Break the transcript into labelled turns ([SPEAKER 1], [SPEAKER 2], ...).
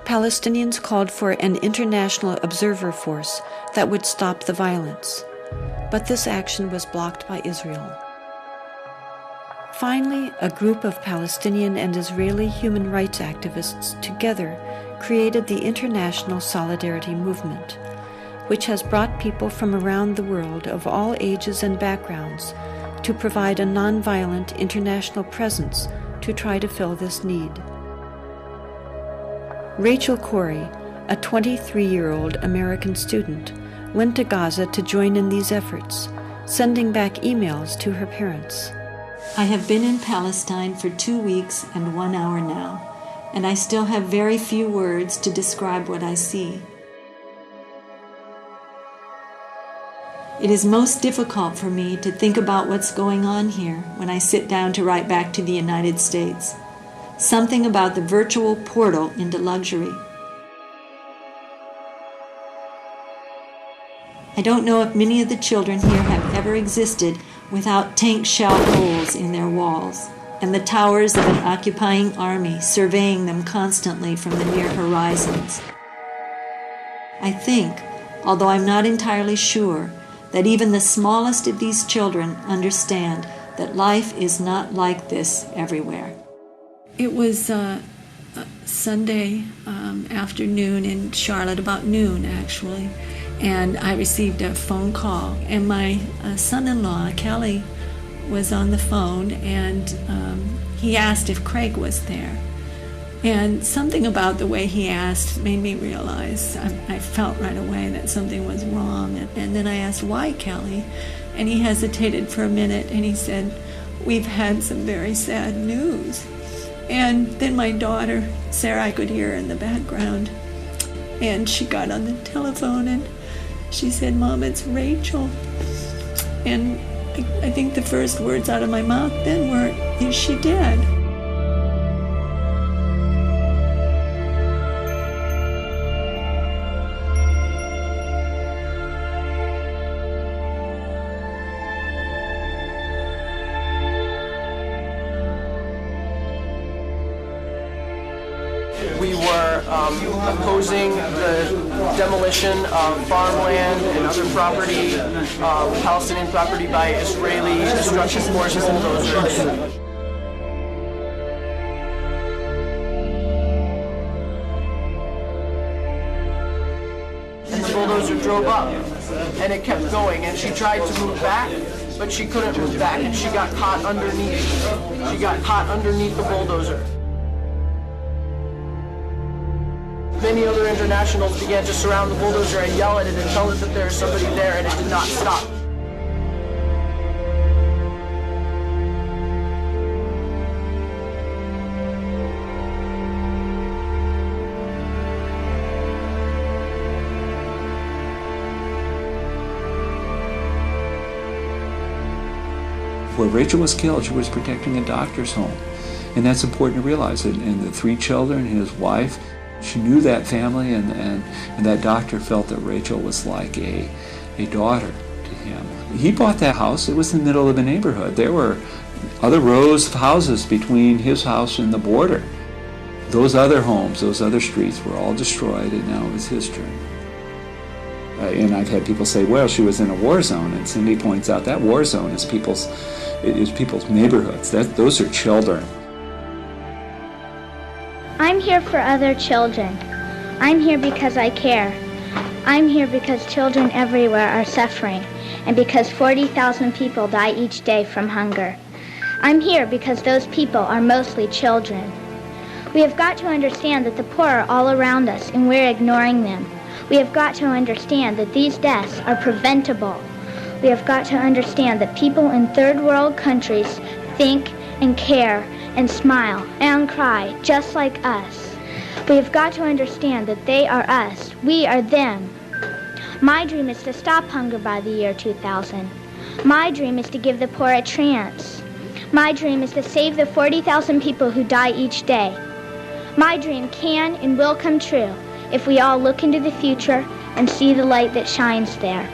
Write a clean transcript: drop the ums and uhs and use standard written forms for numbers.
[SPEAKER 1] Palestinians called for an international observer force that would stop the violence, but this action was blocked by Israel. Finally, a group of Palestinian and Israeli human rights activists together created the International Solidarity Movement, which has brought people from around the world of all ages and backgrounds to provide a nonviolent international presence to try to fill this need. Rachel Corrie, a 23-year-old American student, went to Gaza to join in these efforts, sending back emails to her parents.
[SPEAKER 2] I have been in Palestine for 2 weeks and 1 hour now, and I still have very few words to describe what I see. It is most difficult for me to think about what's going on here when I sit down to write back to the United States. Something about the virtual portal into luxury. I don't know if many of the children here have ever existed without tank shell holes in their walls, and the towers of an occupying army surveying them constantly from the near horizons. I think, although I'm not entirely sure, that even the smallest of these children understand that life is not like this everywhere.
[SPEAKER 3] It was Sunday afternoon in Charlotte, about noon actually, and I received a phone call, and my son-in-law, Kelly, was on the phone, and he asked if Craig was there. And something about the way he asked made me realize, I felt right away that something was wrong. And then I asked, why, Kelly? And he hesitated for a minute, and he said, we've had some very sad news. And then my daughter, Sarah, I could hear her in the background, and she got on the telephone and she said, Mom, it's Rachel. And I think the first words out of my mouth then were, is she dead?
[SPEAKER 4] We were opposing the demolition of farmland and other property, Palestinian property, by Israeli destruction forces and bulldozers. And the bulldozer drove up, and it kept going, and she tried to move back, but she couldn't move back, and she got caught underneath. She got caught underneath the bulldozer. Many other internationals began to surround the bulldozer and yell at it and tell it that there is somebody there, and it did not stop.
[SPEAKER 5] Where Rachel was killed, she was protecting a doctor's home. And that's important to realize. And the 3 children, his wife, she knew that family, and that doctor felt that Rachel was like a daughter to him. He bought that house. It was in the middle of the neighborhood. There were other rows of houses between his house and the border. Those other homes, those other streets were all destroyed, and now it was his turn. And I've had people say, well, she was in a war zone, and Cindy points out that war zone is people's neighborhoods. Those are children.
[SPEAKER 6] I'm here for other children. I'm here because I care. I'm here because children everywhere are suffering, and because 40,000 people die each day from hunger. I'm here because those people are mostly children. We have got to understand that the poor are all around us, and we're ignoring them. We have got to understand that these deaths are preventable. We have got to understand that people in third world countries think and care and smile and cry just like us. We have got to understand that they are us, we are them. My dream is to stop hunger by the year 2000. My dream is to give the poor a chance. My dream is to save the 40,000 people who die each day. My dream can and will come true if we all look into the future and see the light that shines there.